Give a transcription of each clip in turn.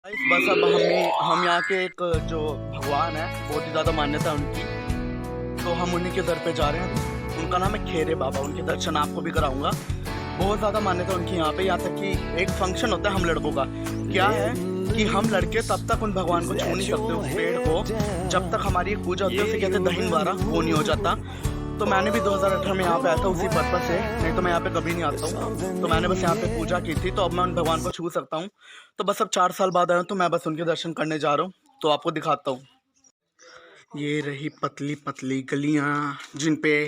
बस अब हम यहाँ के एक जो भगवान है बहुत ही ज़्यादा मान्यता है उनकी, तो हम उन्हीं के दर पे जा रहे हैं अभी। उनका नाम है खेरे बाबा, उनके दर्शन आपको भी कराऊंगा। बहुत ज़्यादा मान्यता उनकी यहाँ पे, यहाँ तक कि एक फंक्शन होता है हम लड़कों का, क्या है कि हम लड़के तब तक उन भगवान को छू नहीं सकते उस पेड़ को जब तक हमारी एक पूजा होती है, उसे कहते हैं दही बारा, वो नहीं हो जाता। तो मैंने भी 2018 में यहाँ पे आया था उसी पर्पज से, नहीं तो मैं यहाँ पे कभी नहीं आता हूँ। तो मैंने बस यहाँ पे पूजा की थी, तो अब मैं उन भगवान को छू सकता हूँ। तो बस अब 4 साल बाद आया हूँ, तो मैं बस उनके दर्शन करने जा रहा हूँ, तो आपको दिखाता हूँ। ये रही पतली पतली गलियाँ जिन पे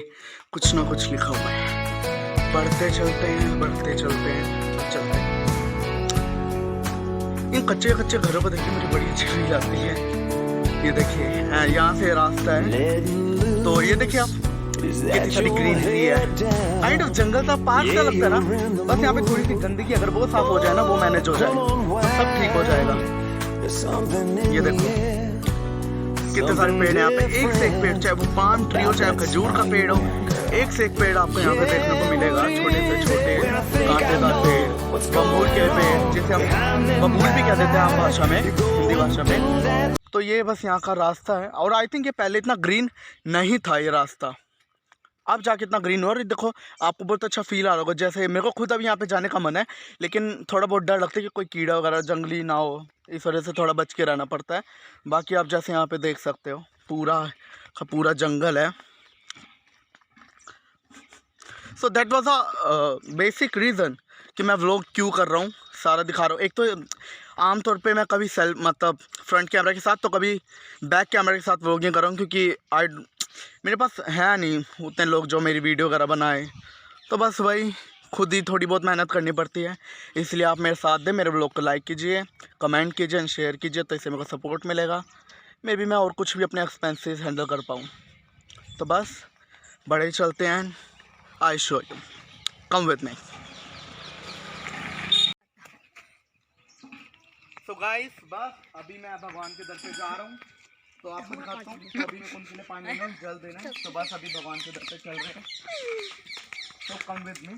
कुछ ना कुछ लिखा हुआ है। बढ़ते चलते हैं, बढ़ते चलते हैं, चलते हैं। इन कच्चे कच्चे घरों को देखिए मुझे बड़ी अच्छी फील आती है। ये देखिए यहाँ से रास्ता है, तो ये देखिए आप कितनी सारी ग्रीनरी है, काइंड ऑफ जंगल सा पार्क सा लगता है ना। बस यहाँ पे थोड़ी सी गंदगी अगर वो साफ हो जाए ना, वो मैनेज हो जाए तो सब ठीक हो जाएगा। ये देखो कितने सारे पेड़ हैं यहाँ पे, एक से एक पेड़, चाहे वो पाम ट्री हो चाहे खजूर का पेड़ हो, एक से एक पेड़ आपको यहाँ पे देखने को मिलेगा। छोटे से छोटे कांटेदार पेड़, बबूल के पेड़, जिसे हम बबूल भी कह देते हैं आम भाषा में, हिंदी भाषा में। तो ये बस यहाँ का रास्ता है, और आई थिंक ये पहले इतना ग्रीन नहीं था ये रास्ता, अब जाके इतना ग्रीन हो। और देखो आपको बहुत अच्छा फील आ रहा होगा, जैसे मेरे को खुद अब यहाँ पे जाने का मन है, लेकिन थोड़ा बहुत डर लगता है कि कोई कीड़ा वगैरह जंगली ना हो, इस वजह से थोड़ा बच के रहना पड़ता है। बाकी आप जैसे यहाँ पे देख सकते हो पूरा का पूरा जंगल है। So that was a basic reason कि मैं व्लॉग क्यों कर रहा हूँ, सारा दिखा रहा हूँ। एक तो आमतौर पे मैं कभी मतलब फ्रंट कैमरा के साथ, तो कभी बैक कैमरा के साथ व्लॉगिंग कर रहा हूँ, क्योंकि मेरे पास है नहीं उतने लोग जो मेरी वीडियो वगैरह बनाए। तो बस वही खुद ही थोड़ी बहुत मेहनत करनी पड़ती है। इसलिए आप मेरे साथ दें, मेरे व्लॉग को लाइक कीजिए, कमेंट कीजिए एंड शेयर कीजिए, तो इससे मेरे को सपोर्ट मिलेगा, मे बी मैं और कुछ भी अपने एक्सपेंसेस हैंडल कर पाऊँ। तो बस बड़े चलते हैं, I show you, come with me. तो गाइस बस अभी मैं भगवान के दर पे जा रहा हूँ, तो आपको दिखाता हूँ। तो अभी मेरे को उनके लिए पानी देना, जल देना है, तो बस अभी भगवान के दर पे चल रहे हैं, तो कम विद मी।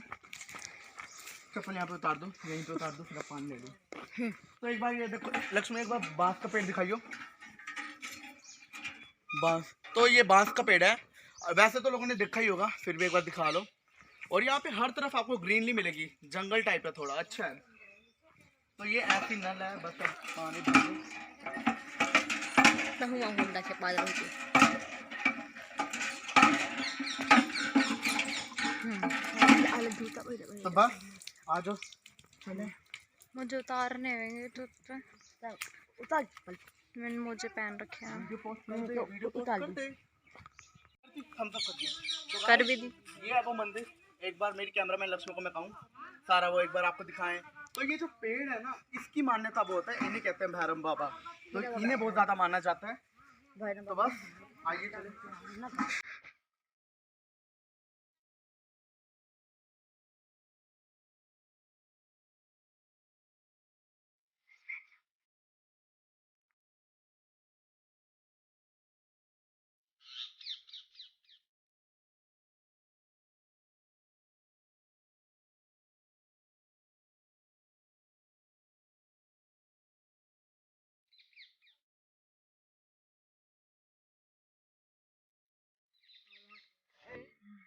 चप्पल यहाँ पे उतार दो, यहीं पे उतार दो, फिर आप पानी ले लो। तो एक बार ये देखो लक्ष्मी, एक बार बांस का पेड़ दिखाइयो। बांस, तो ये बांस का पेड़ है, वैसे तो लोगों ने देखा ही होगा, फिर भी एक बार दिखा लो। और यहाँ पे हर तरफ आपको ग्रीनरी मिलेगी, जंगल टाइप है थोड़ा, अच्छा है। तो ये ऐसी नल है, बस अब पानी तो बस आ जाओ, चले। मुझे उतारने होंगे तो उतार, मैंने मुझे पहन रखे हैं, कर भी दी। ये है वो मंदिर, एक बार मेरी कैमरामैन लक्ष्मी को मैं कहूँ सारा वो एक बार आपको दिखाएं। तो ये जो पेड़ है ना, इसकी मान्यता बहुत है, इन्हें कहते हैं भैरम बाबा, तो इन्हें बहुत ज़्यादा माना जाता है। तो बस आइए चले।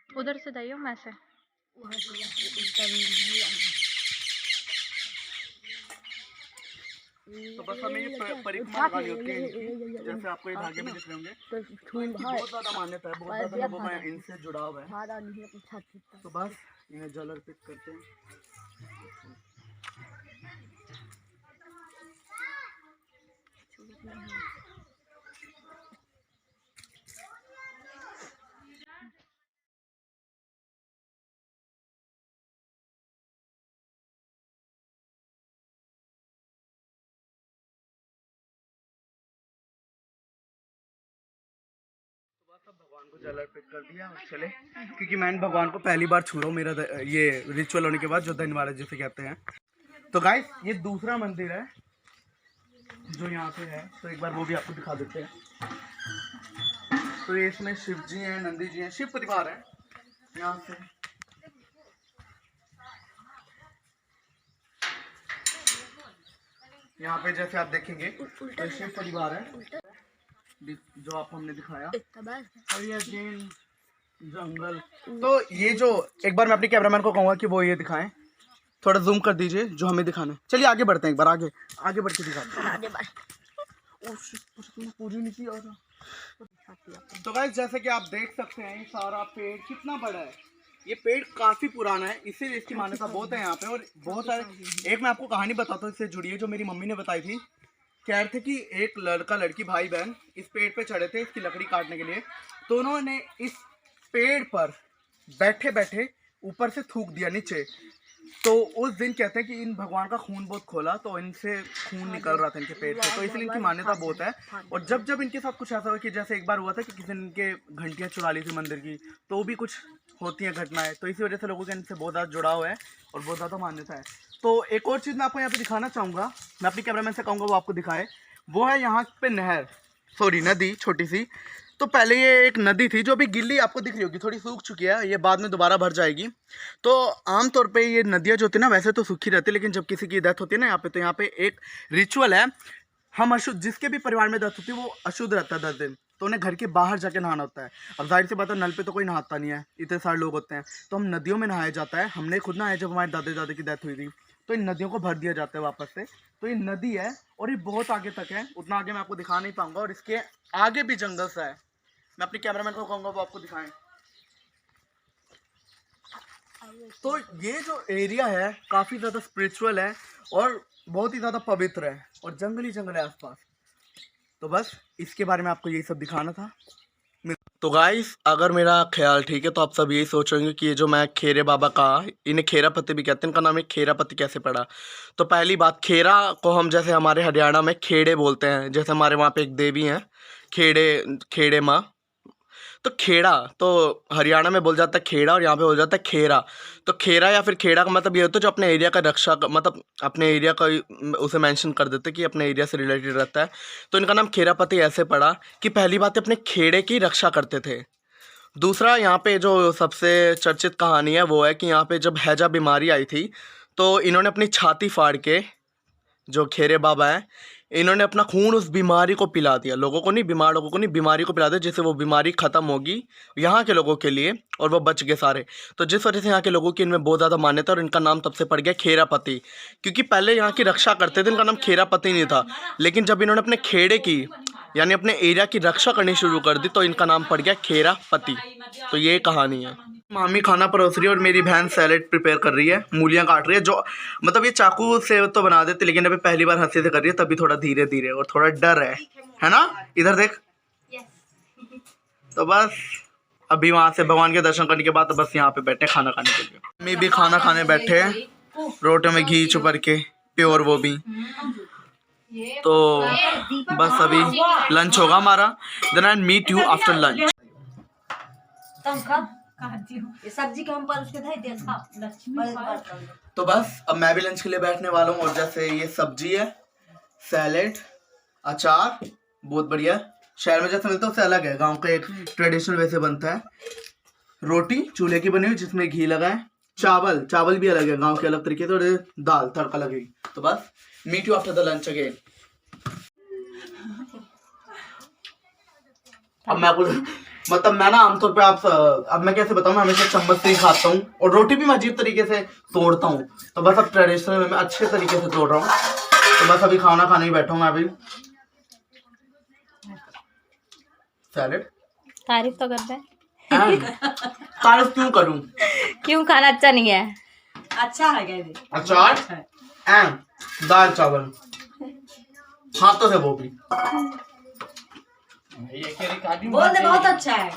उधर से जाइयो, मैं से तो बस हमें ये परिक्रमा लगानी होती है इनकी, जैसे आपको ये धागे में दिख रहे होंगे, तो इनकी बहुत ज़्यादा मान्यता है, बहुत ज़्यादा लोगों का इनसे जुड़ाव है। तो बस इन्हें जल अर्पित करते हैं। सब भगवान को जल अर्पित कर दिया और चले, क्योंकि मैं भगवान को पहली बार छू रहा हूँ, मेरा ये रिचुअल होने के बाद, जो धन्यवाद जिसे कहते हैं। तो गाइस ये दूसरा मंदिर है जो यहाँ पे है, तो एक बार वो भी आपको दिखा देते हैं। तो ये इसमें शिव जी हैं, नंदी जी हैं, शिव परिवार है यहाँ से। यहाँ पे जैसे आप देखेंगे तो शिव परिवार है जो आपको हमने दिखाया, और ये अगेन जंगल। तो ये जो एक बार मैं अपने कैमरामैन को कहूँगा कि वो ये दिखाएं, थोड़ा जूम कर दीजिए जो हमें दिखाना है। चलिए आगे बढ़ते हैं, एक बार आगे बढ़ के दिखाते हैं। पूरी नहीं की और तो गाइस जैसे कि आप देख सकते हैं ये सारा पेड़ कितना बड़ा है। ये पेड़ काफी पुराना है, इसीलिए इसकी मान्यता बहुत है यहाँ पे। और बहुत सारे, एक मैं आपको कहानी बताता हूँ इससे जुड़ी है जो मेरी मम्मी ने बताई थी। कह रहे थे कि एक लड़का लड़की भाई बहन इस पेड़ पे चढ़े थे इसकी लकड़ी काटने के लिए, तो उन्होंने इस पेड़ पर बैठे बैठे ऊपर से थूक दिया नीचे। तो उस दिन कहते हैं कि इन भगवान का खून बहुत खोला, तो इनसे खून निकल रहा था इनके पेट से, तो इसलिए इनकी मान्यता बहुत है। और जब जब इनके साथ कुछ ऐसा हुआ कि जैसे एक बार हुआ था कि किसी ने इनके घंटियाँ चुरा ली थी मंदिर की, तो भी कुछ होती हैं घटनाएं, तो इसी वजह से लोगों के इनसे बहुत ज़्यादा जुड़ाव है और बहुत ज़्यादा मान्यता है। तो एक और चीज़ मैं आपको यहाँ पे दिखाना चाहूँगा, मैं अपनी कैमरामैन से कहूँगा वो आपको दिखाए, वो है यहाँ पे नदी छोटी सी। तो पहले ये एक नदी थी जो अभी गिल्ली आपको दिख रही होगी, थोड़ी सूख चुकी है, ये बाद में दोबारा भर जाएगी। तो आमतौर पे ये नदियाँ जो होती है ना वैसे तो सूखी रहती है, लेकिन जब किसी की डेथ होती है ना यहाँ पे, तो यहाँ पे एक रिचुअल है, हम अशुद्ध, जिसके भी परिवार में डेथ होती है वो अशुद्ध रहता है 10 दिन, तो उन्हें घर के बाहर जाके नहाना होता है। अब जाहिर सी बात है नल पे तो कोई नहाता नहीं है, इतने सारे लोग होते हैं, तो हम नदियों में नहाया जाता है। हमने खुद नहाया जब हमारे दादा दादी की डेथ हुई थी, तो इन नदियों को भर दिया जाता है वापस से। तो ये नदी है और ये बहुत आगे तक है, उतना आगे मैं आपको दिखा नहीं पाऊंगा, और इसके आगे भी जंगल सा है। मैं अपने कैमरामैन को कहूँगा वो आपको दिखाएं। तो ये जो एरिया है काफ़ी ज़्यादा स्पिरिचुअल है और बहुत ही ज़्यादा पवित्र है, और जंगल ही जंगल है आसपास। तो बस इसके बारे में आपको यही सब दिखाना था। तो गाइस अगर मेरा ख्याल ठीक है तो आप सब यही सोचेंगे कि ये जो मैं खेरे बाबा का, इन्हें खेरापति भी कहते हैं, इनका नाम है खेरापति कैसे पड़ा। तो पहली बात, खेरा को हम जैसे हमारे हरियाणा में खेड़े बोलते हैं, जैसे हमारे वहाँ पे एक देवी हैं खेड़े माँ, तो खेड़ा तो हरियाणा में बोल जाता है खेड़ा, और यहाँ पे बोल जाता है खेरा। तो खेरा या फिर खेड़ा का मतलब ये होता है जो अपने एरिया का रक्षा, मतलब अपने एरिया का उसे मेंशन कर देते हैं कि अपने एरिया से रिलेटेड रहता है। तो इनका नाम खेरापति ऐसे पड़ा कि पहली बात अपने खेड़े की रक्षा करते थे। दूसरा, यहाँ पे जो सबसे चर्चित कहानी है वो है कि यहाँ पे जब हैजा बीमारी आई थी, तो इन्होंने अपनी छाती फाड़ के, जो खेरे बाबा हैं, इन्होंने अपना खून उस बीमारी को पिला दिया, लोगों को नहीं, बीमार लोगों को नहीं, बीमारी को पिला दिया, जिससे वो बीमारी ख़त्म होगी यहाँ के लोगों के लिए, और वो बच गए सारे। तो जिस वजह से यहाँ के लोगों की इनमें बहुत ज़्यादा मान्यता, और इनका नाम तब से पड़ गया खेरापति, क्योंकि पहले यहाँ की रक्षा करते थे, इनका नाम खेरापति नहीं था, लेकिन जब इन्होंने अपने खेड़े की यानी अपने एरिया की रक्षा करनी शुरू कर दी तो इनका नाम पड़ गया खेरापति। तो ये कहानी है। मामी खाना परोस रही है और मेरी बहन सैलेड प्रिपेयर कर रही है, मूलियाँ काट रही है, जो मतलब ये चाकू से तो बना देते, लेकिन अभी पहली बार हंसी से कर रही है, तभी थोड़ा धीरे धीरे और थोड़ा डर है ना। इधर देख। तो बस अभी वहाँ से भगवान के दर्शन करने के बाद तो बस यहाँ पे बैठे खाना खाने के लिए। मैं भी खाना खाने बैठे हैं, रोटी में घी चुपर के प्योर, वो भी। तो बस अभी लंच होगा हमारा, then I meet you after lunch. सब्जी के हम पर उसके तो बस अब मैं भी लंच के लिए बैठने वाला हूँ, और जैसे ये सब्जी है, सैलेड, अचार, बहुत बढ़िया, शहर में जैसे मिलता है उससे अलग है, गांव का एक ट्रेडिशनल वे से बनता है, रोटी चूल्हे की बनी हुई जिसमें घी लगा है, चावल भी अलग है गांव के अलग तरीके से, और दाल तड़का लगेगी। तो बस meet you after the lunch again. अब मैं मतलब मैं ना आमतौर पे अब मैं कैसे बताऊँ, मैं हमेशा चम्मच से ही खाता हूँ, और रोटी भी मैं अजीब तरीके से तोड़ता हूँ, तो बस अब ट्रेडिशनल में मैं अच्छे तरीके से तोड़ रहा हूँ। तो बस अभी खाना खाने ही बैठा हूँ मैं अभी। सैलेड तारीफ तो करता है। तारीफ क्यों करूँ? क्यों? खाना अच्छा नहीं है? अच्छा है। अचार एंड दाल चावल हाथों से, वो भी बोल दे बहुत अच्छा है।